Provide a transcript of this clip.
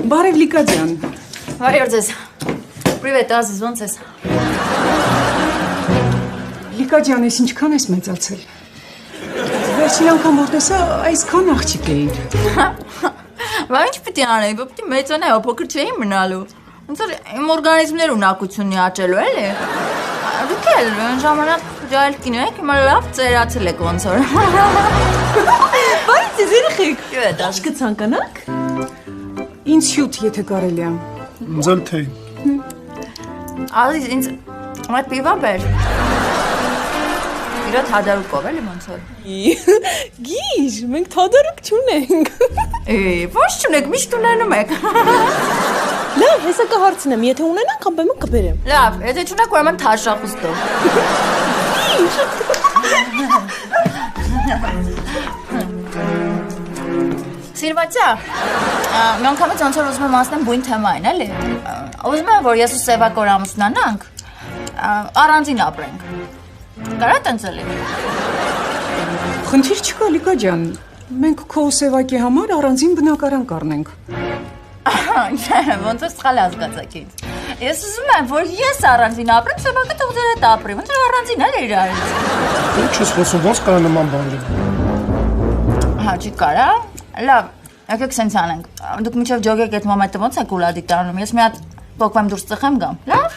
Բարև Լիկա ջան։ Բարև ձեզ։ Պրիվետ, Ազիզ, ոնց ես։ Լիկա ջան, ես ինչքան ես մեծացել։ Վերջին անգամ որ տեսա, այսքան աղջիկ էիր։ Բա ինչ պիտի անեի, պիտի մեծանայի, փոքր չէի մնալու։ Ոնց որ իմ օրգանիզմներ ունակությունն աճելու էլի։ Դուք էլ ժամանակ ջայլ կինո եք, հիմա լավ ծերացել եք ոնց որ։ Բայց երեխեք, ինչ կցանկանաք։ Ինձ հյութ, եթե կարելի է։ Ինձ էլ թե։ Ազիզ, ինձ այդ պիվա բեր։ Իրոք հադարուկով էլի ոնց որ։ Գիշ, մենք թադարուկ չունենք։ Ոչ չունեք, միշտ ունենում եք։ Լավ, հեսա կհարցնեմ, եթե ունենանք, ամբեմը կբերեմ։ Լավ, եթե չունեք, ուրեմն թաշախուստով։ Սիրվացա, մի անգամից ոնց որ ուզում եմ ասնեմ բույն թեմային, էլի։ Ուզում եմ, որ ես ու Սևակոր ամուսնանանք, առանձին ապրենք։ Կարա տենց էլի։ Խնդիր չկա Լիկա ջան։ Մենք քո Սևակի համար առանձին բնակարան կառնենք։ Ոնց որ սխալ հասկացաք ինձ։ Ես ուզում եմ, որ ես առանձին ապրեմ, Սևակը թող ձեր հետ ապրի, ոնց որ առանձին էլ իրար։ Ինչ ես խոսում, ոնց կարա նման բան լինի։ Հա, չի կարա։ Լավ, եկեք սենց անենք։ Դուք մինչև ջոգեք այդ մոմենտը ոնց եք ուլադիկ տանում։ Ես մի հատ փոքվեմ դուրս ծխեմ գամ։ Լավ։